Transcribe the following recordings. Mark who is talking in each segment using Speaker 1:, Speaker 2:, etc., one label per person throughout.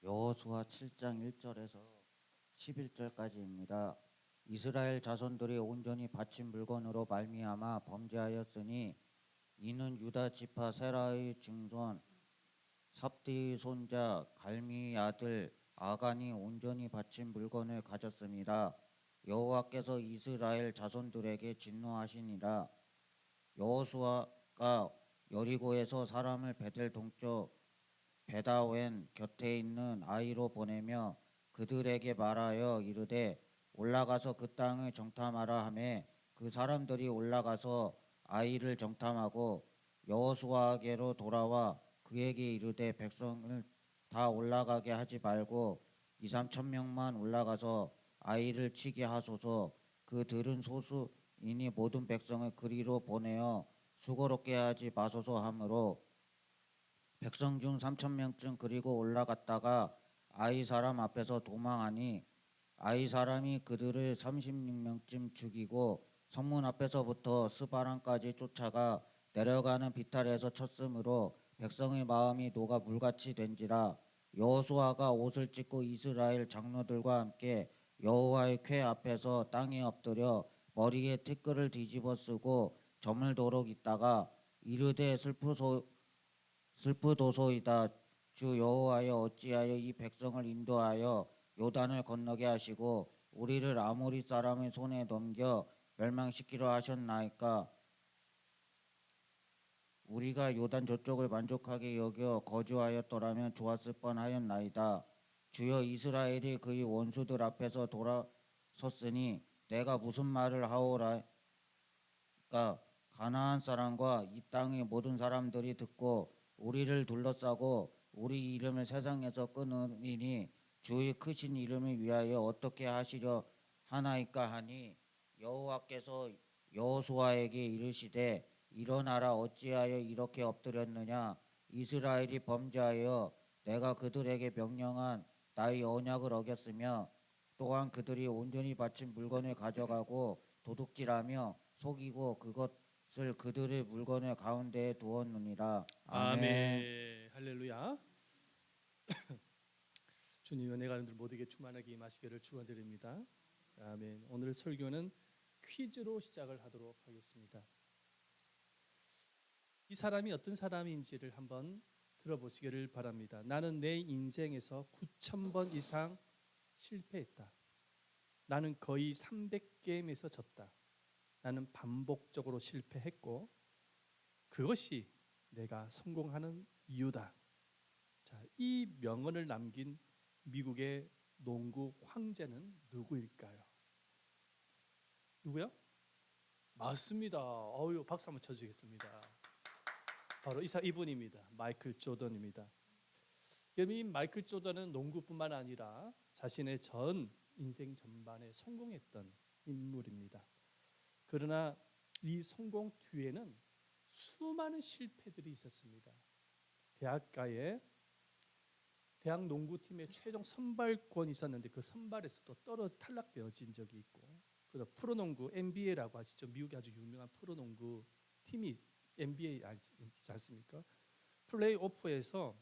Speaker 1: 여호수아 7장 1절에서 11절까지입니다. 이스라엘 자손들이 온전히 바친 물건으로 말미암아 범죄하였으니 이는 유다 지파 세라의 증손 삽디의 손자 갈미의 아들 아간이 온전히 바친 물건을 가졌습니다. 여호와께서 이스라엘 자손들에게 진노하시니라. 여호수아가 여리고에서 사람을 베델 동쪽 베다웬 곁에 있는 아이로 보내며 그들에게 말하여 이르되 올라가서 그 땅을 정탐하라 하매 그 사람들이 올라가서 아이를 정탐하고 여호수아에게로 돌아와 그에게 이르되 백성을 다 올라가게 하지 말고 2~3천 명만 올라가서 아이를 치게 하소서. 그들은 소수이니 모든 백성을 그리로 보내어 수고롭게 하지 마소서 하므로 백성 중 3,000명쯤 그리고 올라갔다가 아이 사람 앞에서 도망하니 아이 사람이 그들을 36명쯤 죽이고 성문 앞에서부터 스바람까지 쫓아가 내려가는 비탈에서 쳤으므로 백성의 마음이 녹아 물같이 된지라. 여호수아가 옷을 찢고 이스라엘 장로들과 함께 여호와의 궤 앞에서 땅에 엎드려 머리에 티끌을 뒤집어 쓰고 저물도록 있다가 이르되 슬프도소이다. 주 여호와여 어찌하여 이 백성을 인도하여 요단을 건너게 하시고 우리를 아모리 사람의 손에 넘겨 멸망시키려 하셨나이까. 우리가 요단 저쪽을 만족하게 여겨 거주하였더라면 좋았을 뻔하였나이다. 주여 이스라엘이 그의 원수들 앞에서 돌아섰으니 내가 무슨 말을 하오라까. 가나안 사람과 이 땅의 모든 사람들이 듣고 우리를 둘러싸고 우리 이름을 세상에서 끊으리니 주의 크신 이름을 위하여 어떻게 하시려 하나이까 하니 여호와께서 여호수아에게 이르시되 일어나라. 어찌하여 이렇게 엎드렸느냐. 이스라엘이 범죄하여 내가 그들에게 명령한 나의 언약을 어겼으며 또한 그들이 온전히 바친 물건을 가져가고 도둑질하며 속이고 그것을 그들의 물건의 가운데에 두었느니라. 아멘.
Speaker 2: 아멘. 할렐루야. 주님 은혜가 여러분들 모두에게 충만하게 임하시기를 축원드립니다. 아멘. 오늘 설교는 퀴즈로 시작을 하도록 하겠습니다. 이 사람이 어떤 사람인지를 한번 들어보시기를 바랍니다. 나는 내 인생에서 9,000번 이상 실패했다. 나는 거의 300게임에서 졌다. 나는 반복적으로 실패했고 그것이 내가 성공하는 이유다. 자, 이 명언을 남긴 미국의 농구 황제는 누구일까요? 누구요? 맞습니다. 박수 한번 쳐주겠습니다. 바로 이분입니다. 마이클 조던입니다. 이 마이클 조던은 농구뿐만 아니라 자신의 전 인생 전반에 성공했던 인물입니다. 그러나 이 성공 뒤에는 수많은 실패들이 있었습니다. 대학 농구팀의 최종 선발권이 있었는데 그 선발에서도 탈락되어진 적이 있고, 그래서 프로농구 NBA라고 하시죠. 미국의 아주 유명한 프로농구 팀이 NBA 아니지 않습니까? 플레이오프에서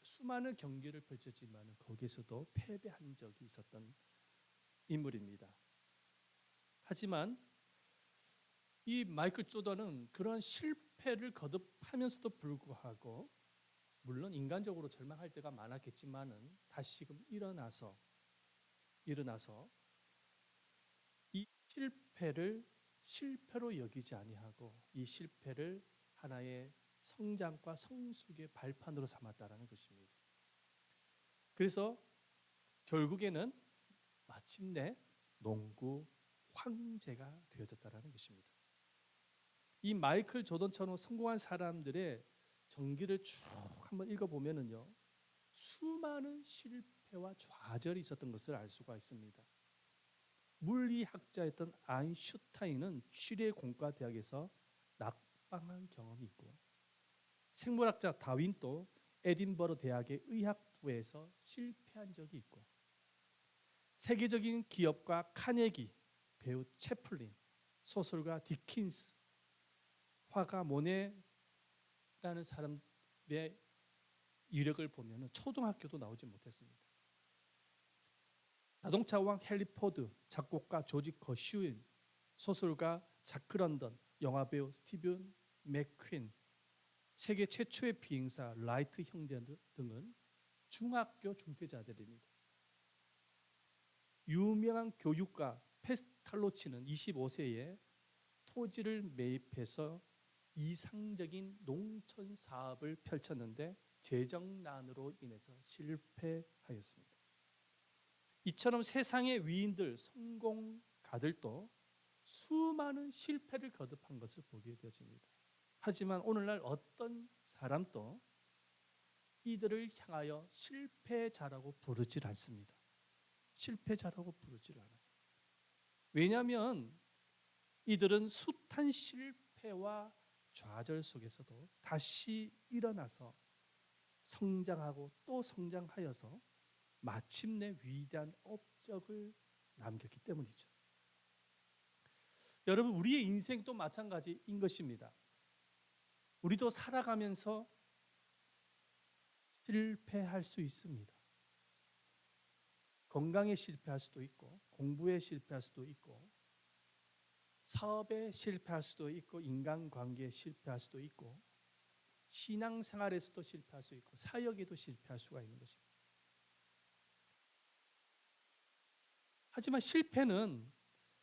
Speaker 2: 수많은 경기를 펼쳤지만 거기에서도 패배한 적이 있었던 인물입니다. 하지만 이 마이클 조던은 그런 실패를 거듭하면서도 불구하고 물론 인간적으로 절망할 때가 많았겠지만은 다시금 일어나서 이 실패를 실패로 여기지 아니하고 이 실패를 하나의 성장과 성숙의 발판으로 삼았다라는 것입니다. 그래서 결국에는 마침내 농구 황제가 되어졌다라는 것입니다. 이 마이클 조던처럼 성공한 사람들의 전기를 쭉 한번 읽어보면은요, 수많은 실패와 좌절이 있었던 것을 알 수가 있습니다. 물리학자였던 아인슈타인은 취례 공과대학에서 낙방한 경험이 있고, 생물학자 다윈도 에딘버러 대학의 의학부에서 실패한 적이 있고, 세계적인 기업가 카네기, 배우 채플린, 소설가 디킨스, 화가 모네라는 사람의 이력을 보면 초등학교도 나오지 못했습니다. 자동차 왕 헨리 포드, 작곡가 조지 거슈인, 소설가 자크 런던, 영화배우 스티븐 맥퀸, 세계 최초의 비행사 라이트 형제 등은 중학교 중퇴자들입니다. 유명한 교육가 페스탈로치는 25세에 토지를 매입해서 이상적인 농촌 사업을 펼쳤는데 재정난으로 인해서 실패하였습니다. 이처럼 세상의 위인들, 성공가들도 수많은 실패를 거듭한 것을 보게 되어집니다. 하지만 오늘날 어떤 사람도 이들을 향하여 실패자라고 부르질 않습니다. 실패자라고 부르질 않아요. 왜냐하면 이들은 숱한 실패와 좌절 속에서도 다시 일어나서 성장하고 또 성장하여서 마침내 위대한 업적을 남겼기 때문이죠. 여러분, 우리의 인생도 마찬가지인 것입니다. 우리도 살아가면서 실패할 수 있습니다. 건강에 실패할 수도 있고, 공부에 실패할 수도 있고, 사업에 실패할 수도 있고, 인간관계에 실패할 수도 있고, 신앙생활에서도 실패할 수 있고, 사역에도 실패할 수가 있는 것입니다. 하지만 실패는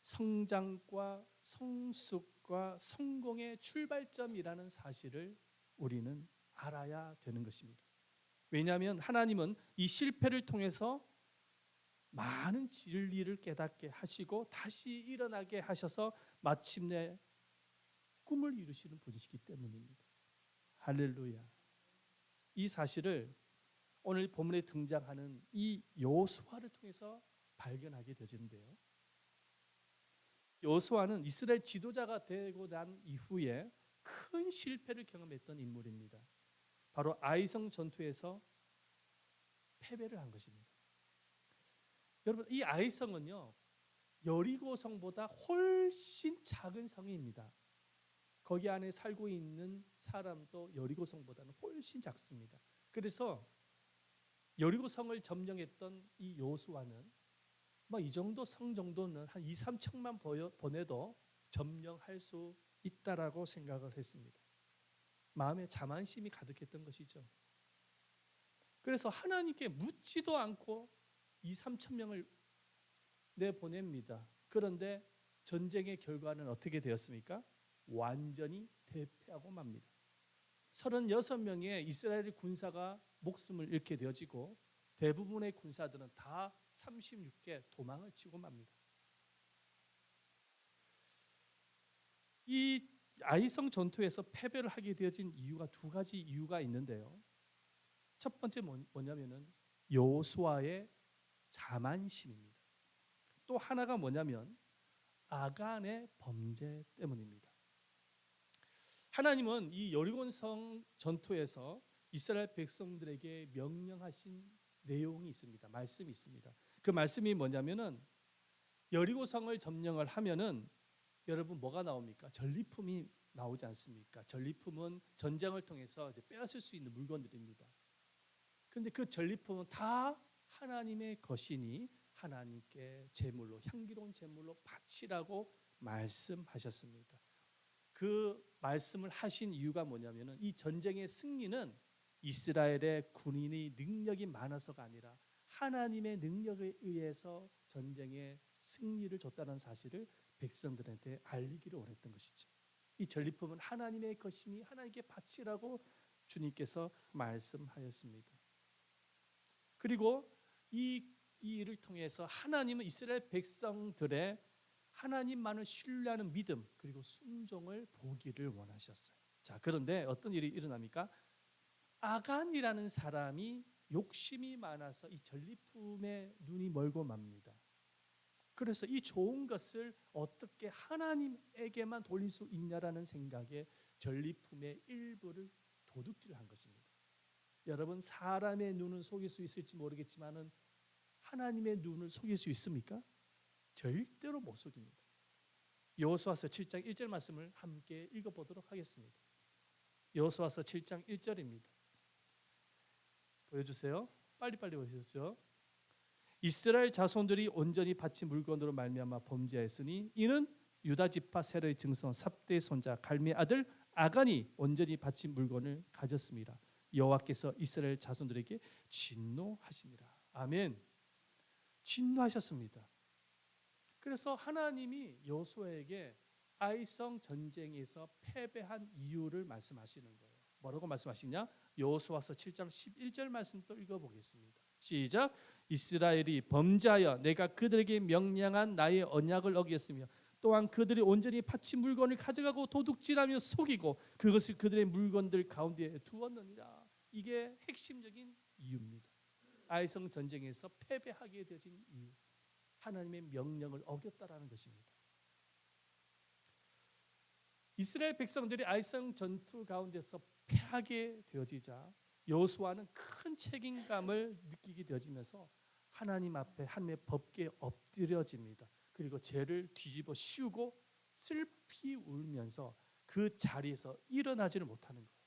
Speaker 2: 성장과 성숙과 성공의 출발점이라는 사실을 우리는 알아야 되는 것입니다. 왜냐하면 하나님은 이 실패를 통해서 많은 진리를 깨닫게 하시고 다시 일어나게 하셔서 마침내 꿈을 이루시는 분이시기 때문입니다. 할렐루야. 이 사실을 오늘 본문에 등장하는 이 여호수아를 통해서 발견하게 되는데요. 여호수아는 이스라엘 지도자가 되고 난 이후에 큰 실패를 경험했던 인물입니다. 바로 아이성 전투에서 패배를 한 것입니다. 여러분, 이 아이성은요, 여리고 성보다 훨씬 작은 성입니다. 거기 안에 살고 있는 사람도 여리고 성보다는 훨씬 작습니다. 그래서 여리고 성을 점령했던 이 여호수아는 이 정도 성 정도는 한 2, 3척만 보내도 점령할 수 있다라고 생각을 했습니다. 마음에 자만심이 가득했던 것이죠. 그래서 하나님께 묻지도 않고 2, 3천 명을 내보냅니다. 그런데 전쟁의 결과는 어떻게 되었습니까? 완전히 대패하고 맙니다. 36명의 이스라엘 군사가 목숨을 잃게 되어지고 대부분의 군사들은 다 36개 도망을 치고 맙니다. 이 아이성 전투에서 패배를 하게 되어진 이유가 두 가지 이유가 있는데요. 첫 번째 뭐냐면은 여호수아의 자만심입니다. 또 하나가 뭐냐면 아간의 범죄 때문입니다. 하나님은 이 여리고성 전투에서 이스라엘 백성들에게 명령하신 내용이 있습니다. 말씀이 있습니다. 그 말씀이 뭐냐면은 여리고성을 점령을 하면은 여러분 뭐가 나옵니까? 전리품이 나오지 않습니까? 전리품은 전쟁을 통해서 이제 빼앗을 수 있는 물건들입니다. 그런데 그 전리품은 다 하나님의 것이니 하나님께 제물로, 향기로운 제물로 바치라고 말씀하셨습니다. 그 말씀을 하신 이유가 뭐냐면은 이 전쟁의 승리는 이스라엘의 군인의 능력이 많아서가 아니라 하나님의 능력에 의해서 전쟁의 승리를 줬다는 사실을 백성들한테 알리기를 원했던 것이죠. 이 전리품은 하나님의 것이니 하나님께 바치라고 주님께서 말씀하였습니다. 그리고 이 일을 통해서 하나님은 이스라엘 백성들의 하나님만을 신뢰하는 믿음 그리고 순종을 보기를 원하셨어요. 자, 그런데 어떤 일이 일어납니까? 아간이라는 사람이 욕심이 많아서 이 전리품에 눈이 멀고 맙니다. 그래서 이 좋은 것을 어떻게 하나님에게만 돌릴 수 있냐라는 생각에 전리품의 일부를 도둑질한 것입니다. 여러분, 사람의 눈은 속일 수 있을지 모르겠지만은 하나님의 눈을 속일 수 있습니까? 절대로 못 속입니다. 여호수아서 7장 1절 말씀을 함께 읽어보도록 하겠습니다. 여호수아서 7장 1절입니다. 보여주세요. 빨리빨리 보여주죠. 이스라엘 자손들이 온전히 바친 물건으로 말미암아 범죄하였으니 이는 유다 지파 세로의 증손 삽대의 손자 갈미의 아들 아간이 온전히 바친 물건을 가졌습니다. 여호와께서 이스라엘 자손들에게 진노하시니라. 아멘. 진노하셨습니다. 그래서 하나님이 여호수아에게 아이성 전쟁에서 패배한 이유를 말씀하시는 거예요. 뭐라고 말씀하시냐? 여호수아서 7장 11절 말씀 또 읽어보겠습니다. 시작. 이스라엘이 범죄하여 내가 그들에게 명령한 나의 언약을 어겼으며 또한 그들이 온전히 바친 물건을 가져가고 도둑질하며 속이고 그것을 그들의 물건들 가운데 두었느니라. 이게 핵심적인 이유입니다. 아이성 전쟁에서 패배하게 되어진 이유, 하나님의 명령을 어겼다라는 것입니다. 이스라엘 백성들이 아이성 전투 가운데서 패하게 되어지자 여호수아는 큰 책임감을 느끼게 되어지면서 하나님 앞에 하나님의 법궤에 엎드려집니다. 그리고 죄를 뒤집어 씌우고 슬피 울면서 그 자리에서 일어나지를 못하는 거예요.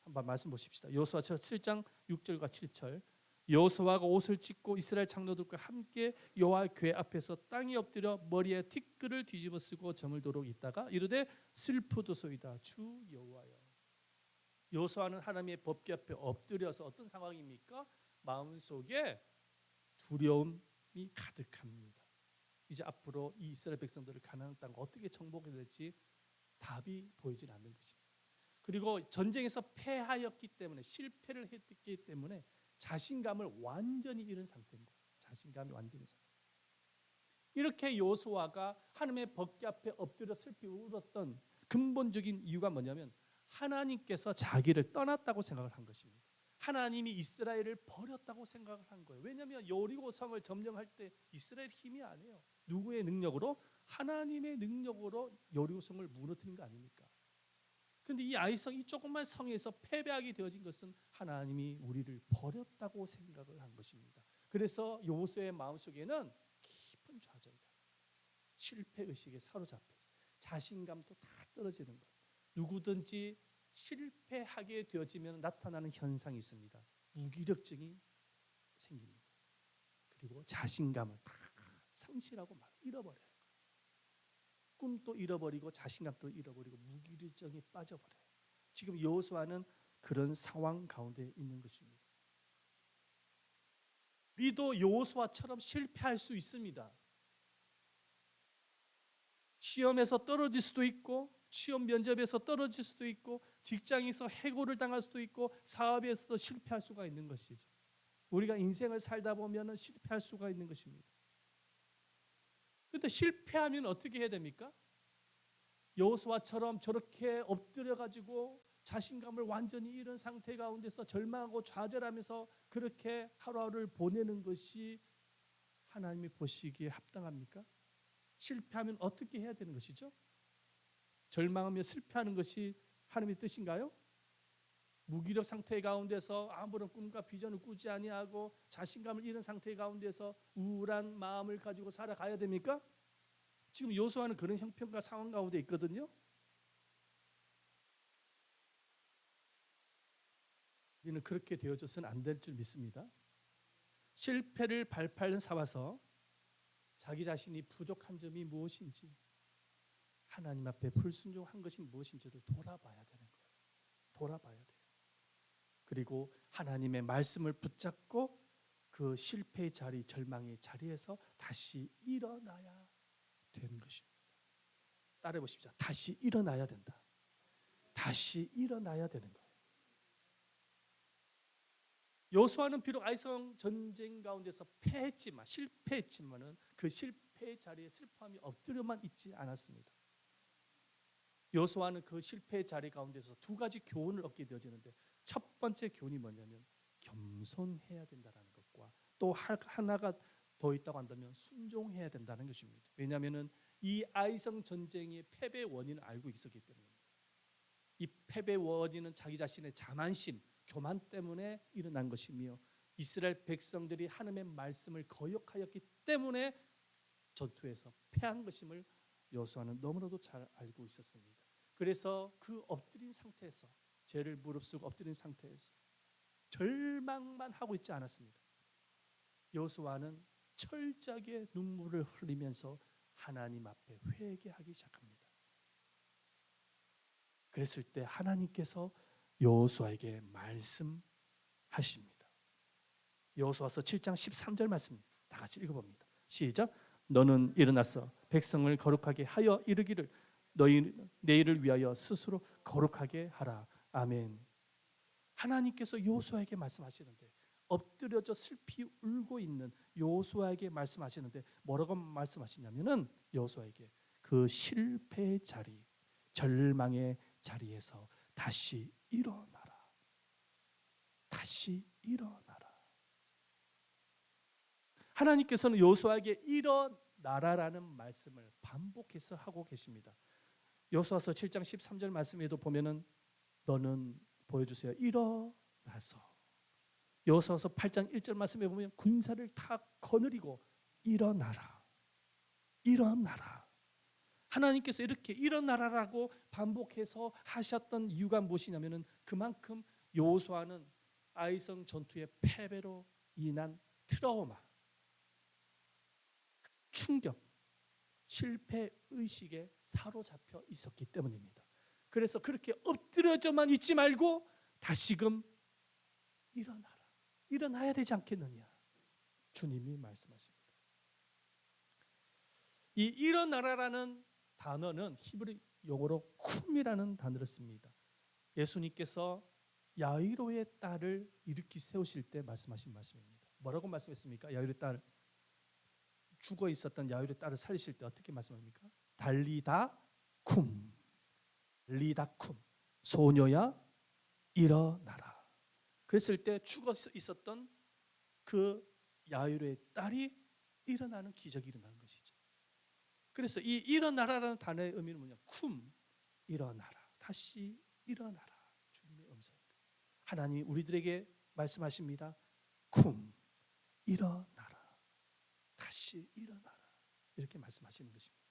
Speaker 2: 한번 말씀 보십시다. 여호수아서 7장 6절과 7절. 여호수아가 옷을 찢고 이스라엘 장로들과 함께 여호와 궤 앞에서 땅에 엎드려 머리에 티끌을 뒤집어 쓰고 저물도록 있다가 이르되 슬프도소이다 주 여호와여. 여호수아는 하나님의 법궤 앞에 엎드려서 어떤 상황입니까? 마음속에 두려움이 가득합니다. 이제 앞으로 이 이스라엘 백성들을 가나안 땅 어떻게 정복해야 될지 답이 보이질 않는 것입니다. 그리고 전쟁에서 패하였기 때문에 실패를 했기 때문에 자신감을 완전히 잃은 상태인 거예요. 자신감이 완전히 잃은 상태. 이렇게 여호수아가 하나님의 법궤 앞에 엎드려 슬피 울었던 근본적인 이유가 뭐냐면 하나님께서 자기를 떠났다고 생각을 한 것입니다. 하나님이 이스라엘을 버렸다고 생각을 한 거예요. 왜냐하면 여리고 성을 점령할 때 이스라엘 힘이 아니에요. 누구의 능력으로? 하나님의 능력으로 여리고 성을 무너뜨린 거 아닙니까? 그런데 이 아이성 이 조그만 성에서 패배하게 되어진 것은 하나님이 우리를 버렸다고 생각을 한 것입니다. 그래서 여호수아의 마음속에는 깊은 좌절감, 실패 의식에 사로잡혀서 자신감도 다 떨어지는 거예요. 누구든지 실패하게 되어지면 나타나는 현상이 있습니다. 무기력증이 생깁니다. 그리고 자신감을 다 상실하고 막 잃어버려요. 꿈도 잃어버리고 자신감도 잃어버리고 무기력증이 빠져버려요. 지금 여호수아는 그런 상황 가운데 있는 것입니다. 우리도 여호수아처럼 실패할 수 있습니다. 시험에서 떨어질 수도 있고 시험 면접에서 떨어질 수도 있고 직장에서 해고를 당할 수도 있고 사업에서도 실패할 수가 있는 것이죠. 우리가 인생을 살다 보면 실패할 수가 있는 것입니다. 그런데 실패하면 어떻게 해야 됩니까? 여호수아처럼 저렇게 엎드려 가지고 자신감을 완전히 잃은 상태 가운데서 절망하고 좌절하면서 그렇게 하루하루를 보내는 것이 하나님이 보시기에 합당합니까? 실패하면 어떻게 해야 되는 것이죠? 절망하며 실패하는 것이 하나님의 뜻인가요? 무기력 상태 가운데서 아무런 꿈과 비전을 꾸지 아니하고 자신감을 잃은 상태 가운데서 우울한 마음을 가지고 살아가야 됩니까? 지금 여호수아는 그런 형편과 상황 가운데 있거든요. 우리는 그렇게 되어져서는 안 될 줄 믿습니다. 실패를 발판을 삼아서 자기 자신이 부족한 점이 무엇인지 하나님 앞에 불순종한 것이 무엇인지를 돌아봐야 되는 거예요. 돌아봐야 돼요. 그리고 하나님의 말씀을 붙잡고 그 실패의 자리, 절망의 자리에서 다시 일어나야 되는 것입니다. 따라해 보십시오. 다시 일어나야 된다. 다시 일어나야 되는 거예요. 여호수아는 비록 아이성 전쟁 가운데서 패했지만 실패했지만은 그 실패의 자리에 슬퍼하며 엎드려만 있지 않았습니다. 여호수아는 그 실패의 자리 가운데서 두 가지 교훈을 얻게 되어지는데 첫 번째 교훈이 뭐냐면 겸손해야 된다는 것과 또 하나가 더 있다고 한다면 순종해야 된다는 것입니다. 왜냐하면 이 아이성 전쟁의 패배 원인을 알고 있었기 때문입니다. 이 패배 원인은 자기 자신의 자만심, 교만 때문에 일어난 것이며 이스라엘 백성들이 하나님의 말씀을 거역하였기 때문에 전투에서 패한 것임을 여호수아는 너무나도 잘 알고 있었습니다. 그래서 그 엎드린 상태에서 죄를 무릅쓰고 엎드린 상태에서 절망만 하고 있지 않았습니다. 여호수아는 철저하게 눈물을 흘리면서 하나님 앞에 회개하기 시작합니다. 그랬을 때 하나님께서 여호수아에게 말씀하십니다. 여호수아서 7장 13절 말씀 다 같이 읽어봅니다. 시작. 너는 일어나서 백성을 거룩하게 하여 이르기를 너희 내일을 위하여 스스로 거룩하게 하라. 아멘. 하나님께서 여호수아에게 말씀하시는데 엎드려져 슬피 울고 있는 여호수아에게 말씀하시는데 뭐라고 말씀하시냐면은 여호수아에게 그 실패의 자리, 절망의 자리에서 다시 일어나라. 다시 일어나라. 하나님께서는 여호수아에게 일어나라라는 말씀을 반복해서 하고 계십니다. 여호수아서 7장 13절 말씀에도 보면은 너는 보여주세요. 일어나서. 여호수아서 8장 1절 말씀에 보면 군사를 다 거느리고 일어나라. 일어나라. 하나님께서 이렇게 일어나라라고 반복해서 하셨던 이유가 무엇이냐면은 그만큼 여호수아는 아이성 전투의 패배로 인한 트라우마, 충격, 실패 의식에 사로잡혀 있었기 때문입니다. 그래서 그렇게 엎드려져만 있지 말고 다시금 일어나라. 일어나야 되지 않겠느냐. 주님이 말씀하십니다. 이 일어나라라는 단어는 히브리 용어로 쿰이라는 단어를 씁니다. 예수님께서 야이로의 딸을 일으키 세우실 때 말씀하신 말씀입니다. 뭐라고 말씀했습니까? 야이로의 딸, 죽어 있었던 야이로의 딸을 살리실 때 어떻게 말씀합니까? 달리다 쿰, 달리다 쿰, 소녀야 일어나라. 그랬을 때 죽어 있었던 그 야이로의 딸이 일어나는 기적이 일어나는 것이죠. 그래서 이 일어나라라는 단어의 의미는 뭐냐? 쿰, 일어나라. 다시 일어나라. 주님의 음성입니다. 하나님이 우리들에게 말씀하십니다. 쿰, 일어나라. 다시 일어나라. 이렇게 말씀하시는 것입니다.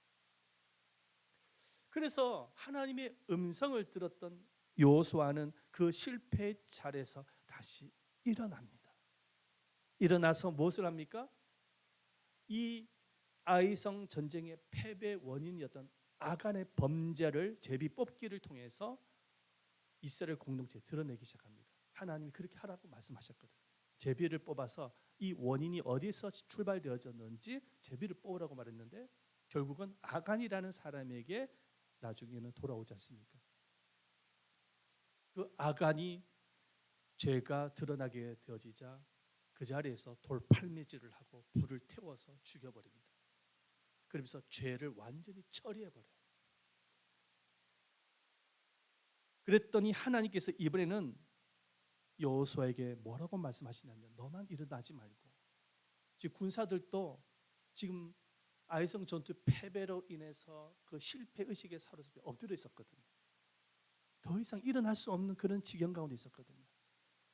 Speaker 2: 그래서 하나님의 음성을 들었던 여호수아는 그 실패의 자리에서 다시 일어납니다. 일어나서 무엇을 합니까? 이 아이성 전쟁의 패배 원인이었던 아간의 범죄를 제비 뽑기를 통해서 이스라엘 공동체에 드러내기 시작합니다. 하나님이 그렇게 하라고 말씀하셨거든요. 제비를 뽑아서 이 원인이 어디서 출발되어졌는지 제비를 뽑으라고 말했는데 결국은 아간이라는 사람에게 나중에는 돌아오지 않습니까? 그 아간이 죄가 드러나게 되어지자 그 자리에서 돌팔매질을 하고 불을 태워서 죽여버립니다. 그러면서 죄를 완전히 처리해버려요. 그랬더니 하나님께서 이번에는 여호수아에게 뭐라고 말씀하시냐면 너만 일어나지 말고 지금 군사들도 지금 아이성 전투 패배로 인해서 그 실패 의식에 사로잡혀 엎드려 있었거든요. 더 이상 일어날 수 없는 그런 지경 가운데 있었거든요.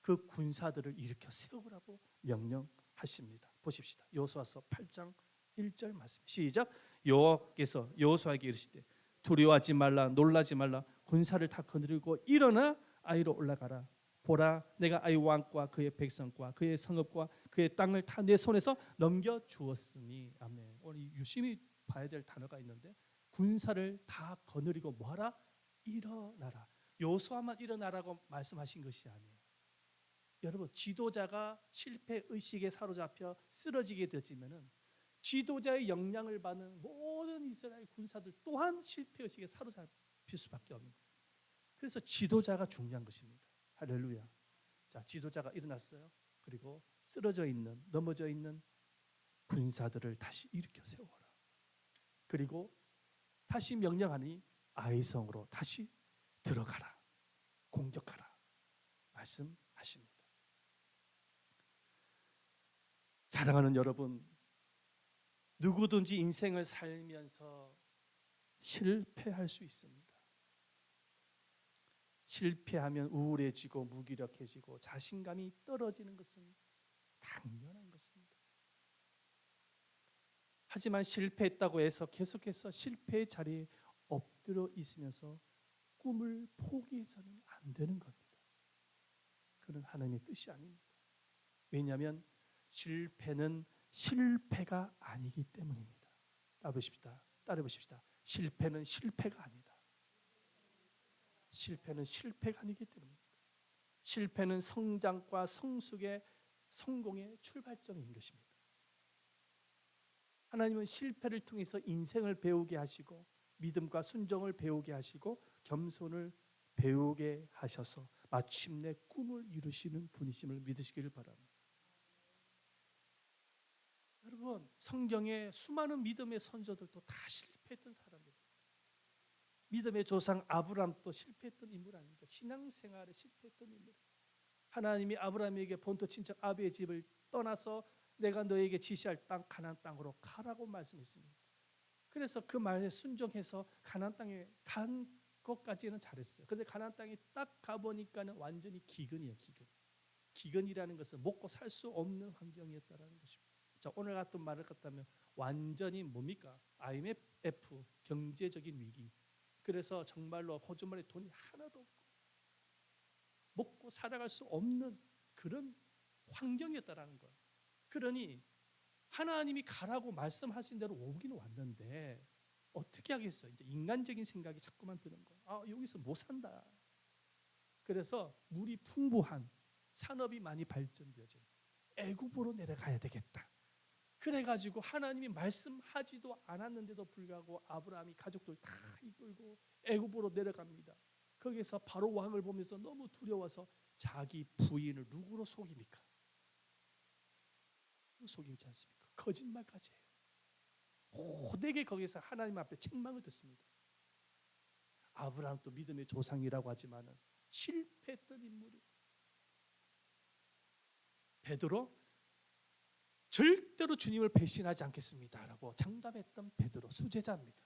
Speaker 2: 그 군사들을 일으켜 세우라고 명령하십니다. 보십시다. 여호수아서 8장 1절 말씀. 시작. 여호와께서 여호수아에게 이르시되 두려워하지 말라, 놀라지 말라. 군사를 다 거느리고 일어나 아이로 올라가라. 보라, 내가 아이 왕과 그의 백성과 그의 성읍과 그의 땅을 다 내 손에서 넘겨 주었으니. 아멘. 오늘 유심히 봐야 될 단어가 있는데 군사를 다 거느리고 뭐하라? 일어나라. 여호수아만 일어나라고 말씀하신 것이 아니에요. 여러분, 지도자가 실패 의식에 사로잡혀 쓰러지게 되지면은 지도자의 영향을 받는 모든 이스라엘 군사들 또한 실패 의식에 사로잡힐 수밖에 없는 거예요. 그래서 지도자가 중요한 것입니다. 할렐루야. 자, 지도자가 일어났어요. 그리고 쓰러져 있는, 넘어져 있는 군사들을 다시 일으켜 세워라. 그리고 다시 명령하니 아이성으로 다시 들어가라. 공격하라. 말씀하십니다. 사랑하는 여러분, 누구든지 인생을 살면서 실패할 수 있습니다. 실패하면 우울해지고 무기력해지고 자신감이 떨어지는 것은 당연한 것입니다. 하지만 실패했다고 해서 계속해서 실패의 자리에 엎드려 있으면서 꿈을 포기해서는 안 되는 겁니다. 그는 하나님의 뜻이 아닙니다. 왜냐하면 실패는 실패가 아니기 때문입니다. 따라보십시다. 실패는 실패가 아니다. 실패는 실패가 아니기 때문입니다. 실패는 성장과 성숙의 성공의 출발점인 것입니다. 하나님은 실패를 통해서 인생을 배우게 하시고 믿음과 순종을 배우게 하시고 겸손을 배우게 하셔서 마침내 꿈을 이루시는 분이심을 믿으시기를 바랍니다. 여러분, 성경에 수많은 믿음의 선조들도 다 실패했던 사람들이에요. 믿음의 조상 아브라함도 실패했던 인물 아닙니까? 신앙생활에 실패했던 인물. 하나님이 아브라함에게 본토 친척 아비의 집을 떠나서 내가 너에게 지시할 땅 가나안 땅으로 가라고 말씀했습니다. 그래서 그 말에 순종해서 가나안 땅에 간 것까지는 잘했어요. 그런데 가나안 땅에 딱 가보니까는 완전히 기근이에요. 기근이라는 것은 먹고 살 수 없는 환경이었다라는 것입니다. 자, 오늘 같은 말을 갖다면 완전히 뭡니까? IMF 경제적인 위기. 그래서 정말로 호주머니에 돈이 하나도 없고 먹고 살아갈 수 없는 그런 환경이었다라는 거예요. 그러니 하나님이 가라고 말씀하신 대로 오기는 왔는데 어떻게 하겠어요? 이제 인간적인 생각이 자꾸만 드는 거예요. 아, 여기서 못 산다. 그래서 물이 풍부한 산업이 많이 발전되어진 애굽으로 내려가야 되겠다. 그래가지고 하나님이 말씀하지도 않았는데도 불구하고 아브라함이 가족들 다 이끌고 애굽으로 내려갑니다. 거기서 바로 왕을 보면서 너무 두려워서 자기 부인을 누구로 속입니까? 속이지 않습니까? 거짓말까지 해요. 호되게 거기서 하나님 앞에 책망을 듣습니다. 아브라함도 믿음의 조상이라고 하지만은 실패했던 인물이에요. 베드로 절대로 주님을 배신하지 않겠습니다라고 장담했던 베드로 수제자입니다.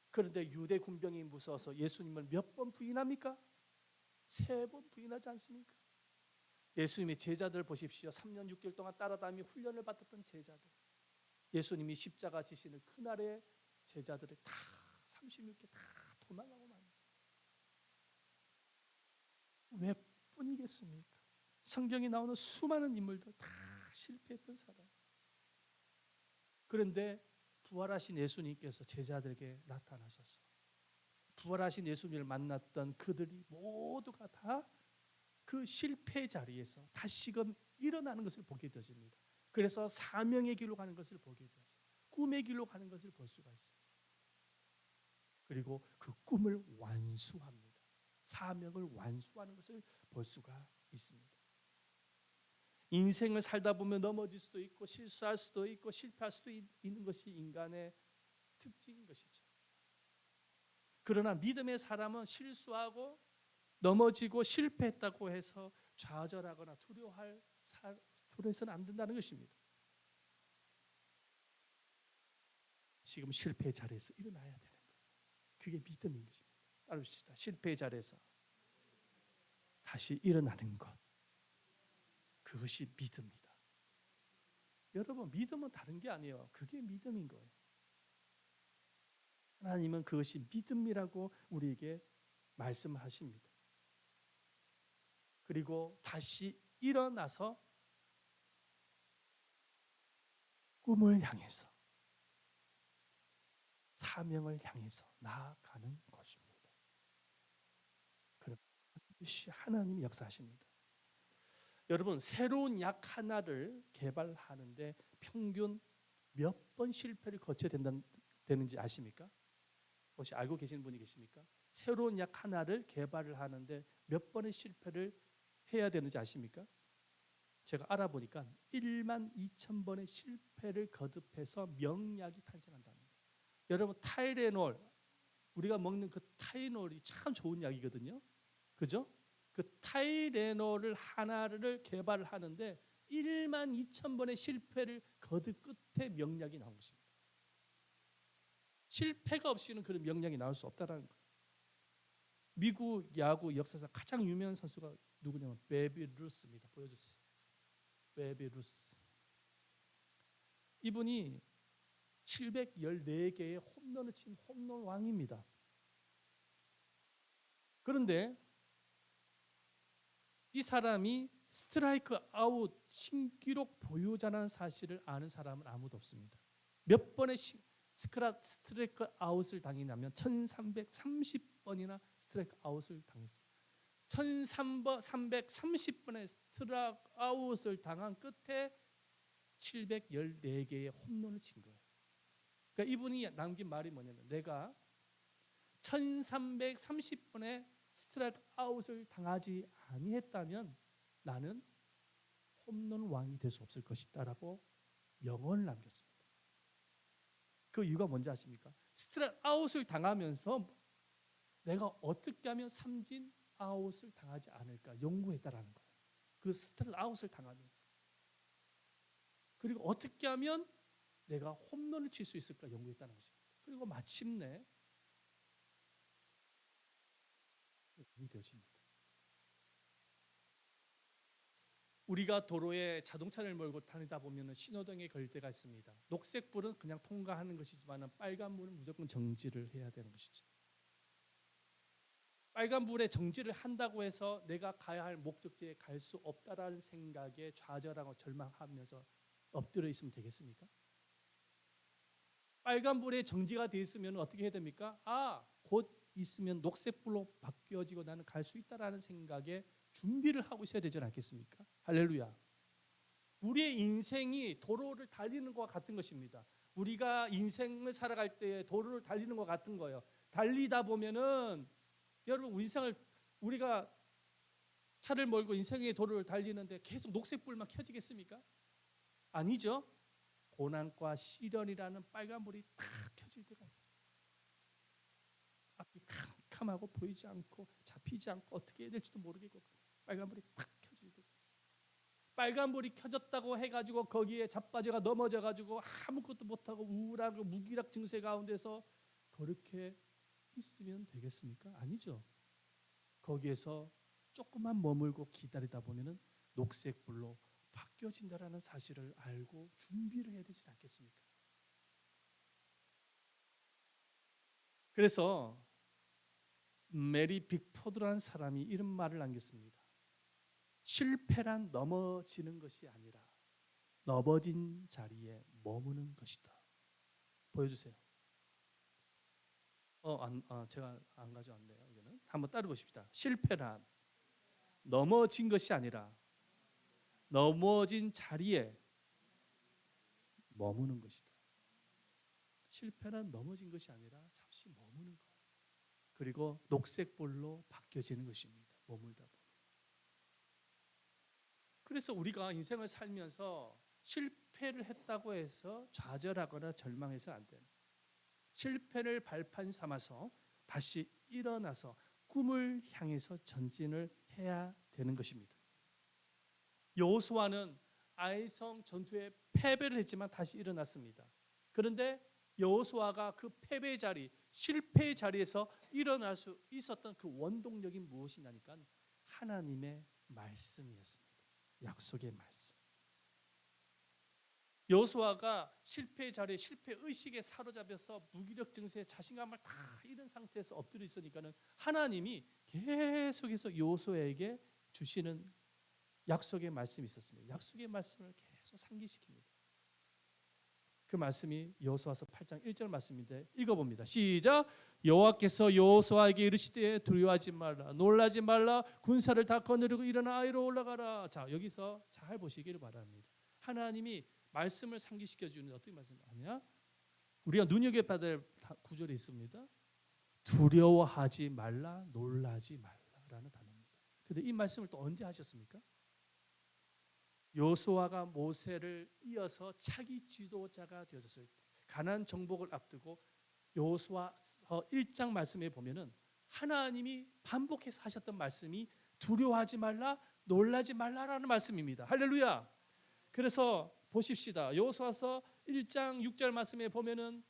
Speaker 2: 그런데 유대 군병이 무서워서 예수님을 몇 번 부인합니까? 3번 부인하지 않습니까? 예수님의 제자들 보십시오. 3년 6개월 동안 따라다니며 훈련을 받았던 제자들. 예수님이 십자가 지시는 그날의 제자들을 다 36개 다 도망가고 맙니다. 왜 뿐이겠습니까? 성경에 나오는 수많은 인물들 다 실패했던 사람. 그런데 부활하신 예수님께서 제자들에게 나타나셔서 부활하신 예수님을 만났던 그들이 모두가 다 그 실패 자리에서 다시금 일어나는 것을 보게 되어집니다. 그래서 사명의 길로 가는 것을 보게 되어져요. 꿈의 길로 가는 것을 볼 수가 있어요. 그리고 그 꿈을 완수합니다. 사명을 완수하는 것을 볼 수가 있습니다. 인생을 살다 보면 넘어질 수도 있고 실수할 수도 있고 실패할 수도 있는 것이 인간의 특징인 것이죠. 그러나 믿음의 사람은 실수하고 넘어지고 실패했다고 해서 좌절하거나 두려워해서는 안 된다는 것입니다. 지금 실패의 자리에서 일어나야 되는 거예요. 그게 믿음인 것입니다. 따라합시다. 실패의 자리에서 다시 일어나는 것, 그것이 믿음이다. 여러분, 믿음은 다른 게 아니에요. 그게 믿음인 거예요. 하나님은 그것이 믿음이라고 우리에게 말씀하십니다. 그리고 다시 일어나서 꿈을 향해서 사명을 향해서 나아가는 것입니다. 그럼 반드시 하나님이 역사하십니다. 여러분, 새로운 약 하나를 개발하는데 평균 몇 번 실패를 거쳐야 되는지 아십니까? 혹시 알고 계시는 분이 계십니까? 새로운 약 하나를 개발을 하는데 몇 번의 실패를 해야 되는지 아십니까? 제가 알아보니까 12,000번의 실패를 거듭해서 명약이 탄생한답니다. 여러분, 타이레놀, 우리가 먹는 그 타이레놀이 참 좋은 약이거든요. 그죠? 그 타이레놀을 하나를 개발을 하는데 12,000번의 실패를 거듭 끝에 명약이 나온 것입니다. 실패가 없이는 그런 명약이 나올 수 없다는 거예요. 미국 야구 역사상 가장 유명한 선수가 누구냐면 베이비 루스입니다. 보여주세요. 베이비 루스. 이분이 714개의 홈런을 친 홈런 왕입니다. 그런데 이 사람이 스트라이크 아웃 신기록 보유자라는 사실을 아는 사람은 아무도 없습니다. 몇 번의 스트라이크 아웃을 당했냐면 1330번이나 스트라이크 아웃을 당했어요. 1330번의 스트라이크 아웃을 당한 끝에 714개의 홈런을 친 거예요. 그러니까 이분이 남긴 말이 뭐냐면 내가 1330번의 스트라이크 아웃을 당하지 아니했다면 나는 홈런 왕이 될 수 없을 것이다라고 명언을 남겼습니다. 그 이유가 뭔지 아십니까? 스트라이크 아웃을 당하면서 내가 어떻게 하면 삼진 아웃을 당하지 않을까 연구했다라는 거예요. 그 스트라이크 아웃을 당하면서 그리고 어떻게 하면 내가 홈런을 칠 수 있을까 연구했다는 것입니다. 그리고 마침내 왕이 되어집니다. 우리가 도로에 자동차를 몰고 다니다 보면 신호등에 걸 때가 있습니다. 녹색불은 그냥 통과하는 것이지만 빨간불은 무조건 정지를 해야 되는 것이죠. 빨간불에 정지를 한다고 해서 내가 가야 할 목적지에 갈 수 없다라는 생각에 좌절하고 절망하면서 엎드려 있으면 되겠습니까? 빨간불에 정지가 되어 있으면 어떻게 해야 됩니까? 곧 있으면 녹색불로 바뀌어지고 나는 갈 수 있다라는 생각에 준비를 하고 있어야 되지 않겠습니까? 할렐루야. 우리의 인생이 도로를 달리는 것과 같은 것입니다. 우리가 인생을 살아갈 때 도로를 달리는 것 같은 거예요. 달리다 보면은 여러분 우리가 차를 몰고 인생의 도로를 달리는데 계속 녹색불만 켜지겠습니까? 아니죠. 고난과 시련이라는 빨간불이 탁 켜질 때가 있어요. 앞이 캄캄하고 보이지 않고 잡히지 않고 어떻게 해야 될지도 모르겠고 빨간불이 탁 켜질 때가 있어요. 빨간불이 켜졌다고 해가지고 거기에 자빠져가 넘어져가지고 아무것도 못하고 우울하고 무기력 증세 가운데서 그렇게 있으면 되겠습니까? 아니죠. 거기에서 조금만 머물고 기다리다 보면은 녹색불로 바뀌어진다라는 사실을 알고 준비를 해야 되지 않겠습니까? 그래서 메리 빅포드라는 사람이 이런 말을 남겼습니다. 실패란 넘어지는 것이 아니라 넘어진 자리에 머무는 것이다. 보여주세요. 제가 안 가져왔네요. 이거는 한번 따라 보십시다. 실패란 넘어진 것이 아니라 넘어진 자리에 머무는 것이다. 실패란 넘어진 것이 아니라 잠시 머무는 거예요. 그리고 녹색불로 바뀌어지는 것입니다. 머물다 보면. 그래서 우리가 인생을 살면서 실패를 했다고 해서 좌절하거나 절망해서는 안 됩니다. 실패를 발판 삼아서 다시 일어나서 꿈을 향해서 전진을 해야 되는 것입니다. 여호수아는 아이성 전투에 패배를 했지만 다시 일어났습니다. 그런데 여호수아가 그 패배의 자리, 실패의 자리에서 일어날 수 있었던 그 원동력이 무엇이냐니까 하나님의 말씀이었습니다. 약속의 말씀. 여호수아가 실패의 자리에 실패 의식에 사로잡혀서 무기력 증세에 자신감을 다 잃은 상태에서 엎드려 있으니까는 하나님이 계속해서 여호수아에게 주시는 약속의 말씀이 있었습니다. 약속의 말씀을 계속 상기시킵니다. 그 말씀이 여호수아서 8장 1절 말씀인데 읽어봅니다. 시작. 여호와께서 여호수아에게 이르시되 두려워하지 말라 놀라지 말라 군사를 다 거느리고 일어나 아이로 올라가라. 자, 여기서 잘 보시기를 바랍니다. 하나님이 말씀을 상기시켜 주는 어떻게 말씀 아니야? 우리가 눈여겨봐야 될 구절이 있습니다. 두려워하지 말라 놀라지 말라라는 단어입니다. 그런데 이 말씀을 또 언제 하셨습니까? 여호수아가 모세를 이어서 차기 지도자가 되어졌을 때 가나안 정복을 앞두고 여호수아서 1장 말씀에 보면은 하나님이 반복해서 하셨던 말씀이 두려워하지 말라 놀라지 말라라는 말씀입니다. 할렐루야. 그래서 보십시다. 여호수아서 1장 6절 말씀에 보면은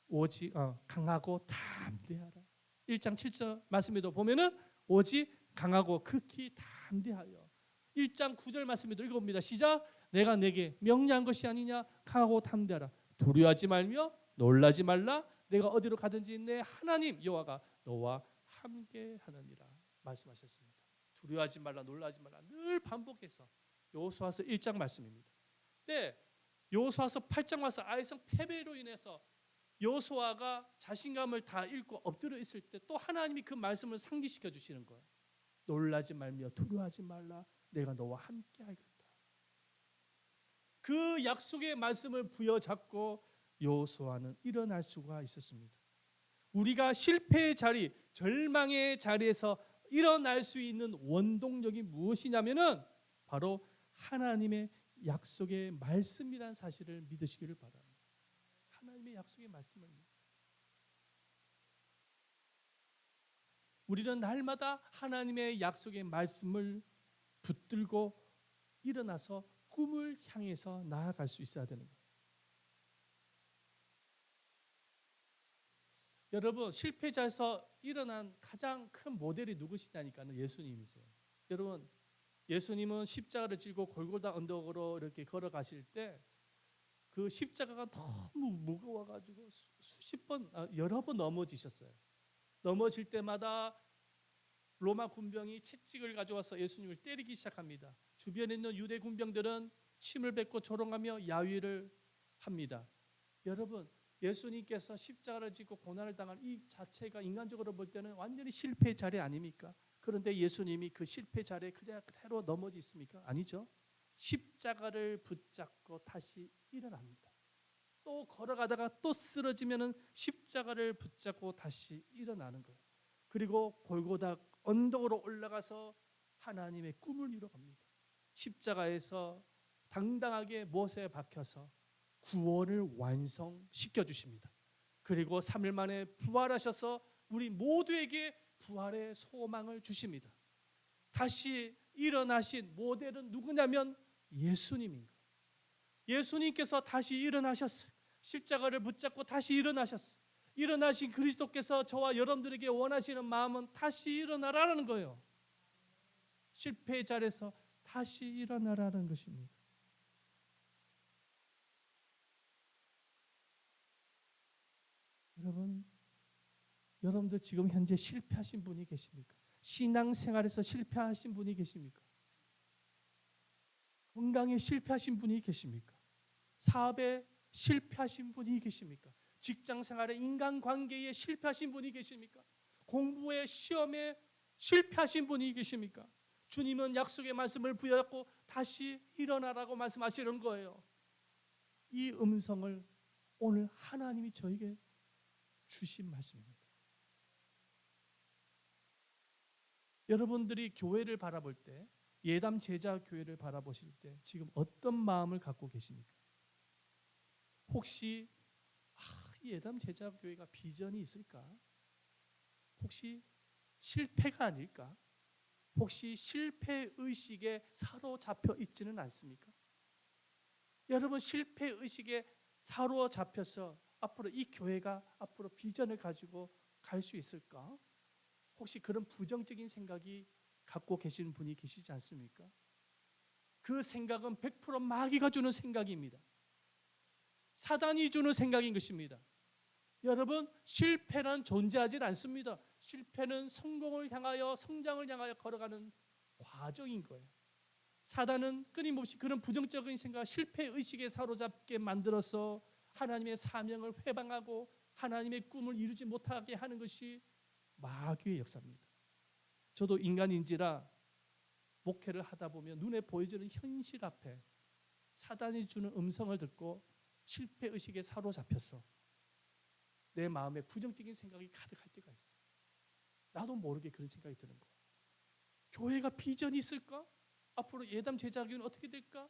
Speaker 2: 오직 강하고 담대하라. 1장 7절 말씀에도 보면은 오직 강하고 극히 담대하여. 1장 9절 말씀에도 읽어봅니다. 시작. 내가 내게 명령한 것이 아니냐 강하고 담대하라. 두려워하지 말며 놀라지 말라. 내가 어디로 가든지 내 하나님 여호와가 너와 함께 하느니라 말씀하셨습니다. 두려워하지 말라, 놀라지 말라 늘 반복해서 여호수아서 1장 말씀입니다. 근데 여호수아서 8장 와서 아이성 패배로 인해서 여호수아가 자신감을 다 잃고 엎드려 있을 때 또 하나님이 그 말씀을 상기시켜 주시는 거예요. 놀라지 말며 두려워하지 말라, 내가 너와 함께 하겠다. 그 약속의 말씀을 부여잡고 여호수아는 일어날 수가 있었습니다. 우리가 실패의 자리, 절망의 자리에서 일어날 수 있는 원동력이 무엇이냐면은 바로 하나님의 약속의 말씀이라는 사실을 믿으시기를 바랍니다. 하나님의 약속의 말씀을 믿습니다. 우리는 날마다 하나님의 약속의 말씀을 붙들고 일어나서 꿈을 향해서 나아갈 수 있어야 되는 거예요. 여러분, 실패자에서 일어난 가장 큰 모델이 누구시냐니까는 예수님이세요. 여러분, 예수님은 십자가를 지고 골고다 언덕으로 이렇게 걸어가실 때 그 십자가가 너무 무거워가지고 여러 번 넘어지셨어요. 넘어질 때마다 로마 군병이 채찍을 가져와서 예수님을 때리기 시작합니다. 주변에 있는 유대 군병들은 침을 뱉고 조롱하며 야위를 합니다. 여러분, 예수님께서 십자가를 지고 고난을 당한 이 자체가 인간적으로 볼 때는 완전히 실패의 자리 아닙니까? 그런데 예수님이 그 실패 자리에 그대로 넘어지 있습니까? 아니죠. 십자가를 붙잡고 다시 일어납니다. 또 걸어가다가 또 쓰러지면은 십자가를 붙잡고 다시 일어나는 거예요. 그리고 골고다 언덕으로 올라가서 하나님의 꿈을 이뤄갑니다. 십자가에서 당당하게 못에 박혀서 구원을 완성시켜 주십니다. 그리고 3일 만에 부활하셔서 우리 모두에게 부활의 소망을 주십니다. 다시 일어나신 모델은 누구냐면 예수님인 거예요. 예수님께서 다시 일어나셨어요. 십자가를 붙잡고 다시 일어나셨어요. 일어나신 그리스도께서 저와 여러분들에게 원하시는 마음은 다시 일어나라는 거예요. 실패의 자리에서 다시 일어나라는 것입니다. 여러분들 지금 현재 실패하신 분이 계십니까? 신앙생활에서 실패하신 분이 계십니까? 건강에 실패하신 분이 계십니까? 사업에 실패하신 분이 계십니까? 직장생활에 인간관계에 실패하신 분이 계십니까? 공부에 시험에 실패하신 분이 계십니까? 주님은 약속의 말씀을 부여잡고 다시 일어나라고 말씀하시는 거예요. 이 음성을 오늘 하나님이 저에게 주신 말씀입니다. 여러분들이 교회를 바라볼 때, 예담 제자 교회를 바라보실 때 지금 어떤 마음을 갖고 계십니까? 혹시 예담 제자 교회가 비전이 있을까? 혹시 실패가 아닐까? 혹시 실패 의식에 사로잡혀 있지는 않습니까? 여러분, 실패 의식에 사로잡혀서 앞으로 이 교회가 앞으로 비전을 가지고 갈 수 있을까? 혹시 그런 부정적인 생각이 갖고 계시는 분이 계시지 않습니까? 그 생각은 100% 마귀가 주는 생각입니다. 사단이 주는 생각인 것입니다. 여러분, 실패는 존재하지 않습니다. 실패는 성공을 향하여, 성장을 향하여 걸어가는 과정인 거예요. 사단은 끊임없이 그런 부정적인 생각, 실패 의식에 사로잡게 만들어서 하나님의 사명을 회방하고 하나님의 꿈을 이루지 못하게 하는 것이 마귀의 역사입니다. 저도 인간인지라 목회를 하다 보면 눈에 보여지는 현실 앞에 사단이 주는 음성을 듣고 실패 의식에 사로잡혀서 내 마음에 부정적인 생각이 가득할 때가 있어요. 나도 모르게 그런 생각이 드는 거예요. 교회가 비전이 있을까? 앞으로 예담 제자교회는 어떻게 될까?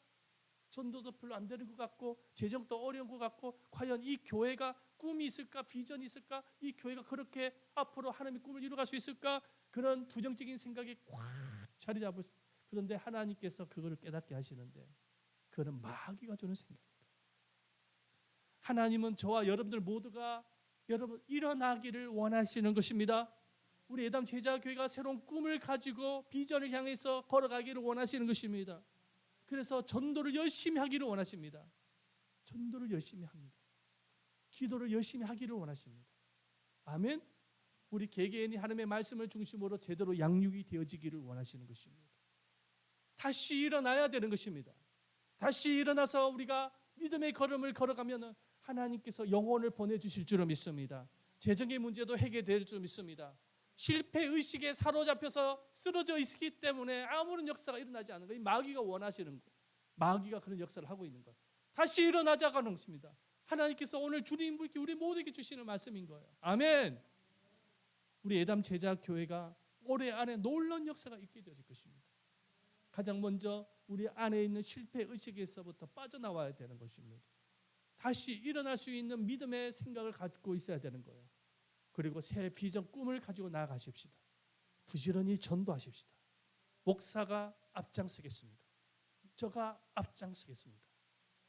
Speaker 2: 전도도 별로 안 되는 것 같고 재정도 어려운 것 같고 과연 이 교회가 꿈이 있을까? 비전이 있을까? 이 교회가 그렇게 앞으로 하나님의 꿈을 이루어갈 수 있을까? 그런 부정적인 생각이 꽉 자리 잡을 수. 그런데 하나님께서 그거를 깨닫게 하시는데 그거는 마귀가 주는 생각입니다. 하나님은 저와 여러분들 모두가 여러분 일어나기를 원하시는 것입니다. 우리 예담 제자교회가 새로운 꿈을 가지고 비전을 향해서 걸어가기를 원하시는 것입니다. 그래서 전도를 열심히 하기를 원하십니다. 전도를 열심히 합니다. 기도를 열심히 하기를 원하십니다. 아멘. 우리 개개인이 하나님의 말씀을 중심으로 제대로 양육이 되어지기를 원하시는 것입니다. 다시 일어나야 되는 것입니다. 다시 일어나서 우리가 믿음의 걸음을 걸어가면 하나님께서 영혼을 보내주실 줄을 믿습니다. 재정의 문제도 해결될 줄 믿습니다. 실패 의식에 사로잡혀서 쓰러져 있기 때문에 아무런 역사가 일어나지 않는 거예요. 마귀가 원하시는 거예요. 마귀가 그런 역사를 하고 있는 거예요. 다시 일어나자가는 것입니다. 하나님께서 오늘 주님께 우리 모두에게 주시는 말씀인 거예요. 아멘. 우리 예담 제자 교회가 올해 안에 놀라운 역사가 있게 되어질 것입니다. 가장 먼저 우리 안에 있는 실패 의식에서부터 빠져나와야 되는 것입니다. 다시 일어날 수 있는 믿음의 생각을 갖고 있어야 되는 거예요. 그리고 새 비전 꿈을 가지고 나아가십시다. 부지런히 전도하십시다. 목사가 앞장서겠습니다. 저가 앞장서겠습니다.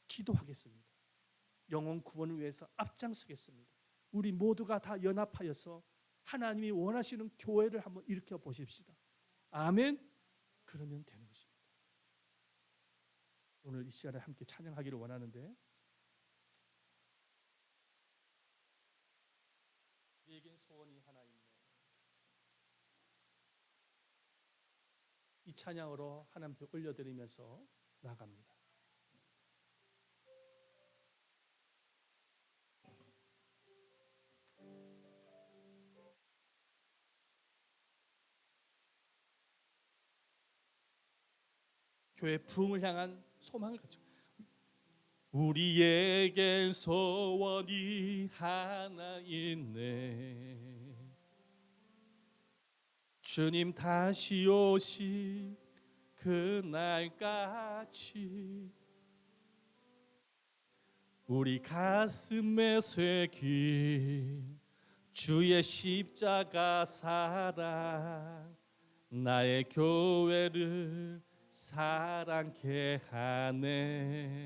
Speaker 2: 기도하겠습니다. 영혼 구원을 위해서 앞장서겠습니다. 우리 모두가 다 연합하여서 하나님이 원하시는 교회를 한번 일으켜 보십시다. 아멘. 그러면 되는 것입니다. 오늘 이 시간에 함께 찬양하기를 원하는데, 우리에겐 소원이 하나 있네. 이 찬양으로 하나님 앞에 올려드리면서 나갑니다. 교회 부흥을 향한 소망을 가지고, 우리에겐 소원이 하나 있네. 주님 다시 오실 그날까지 우리 가슴에 새긴 주의 십자가 사랑, 나의 교회를 사랑케 하네.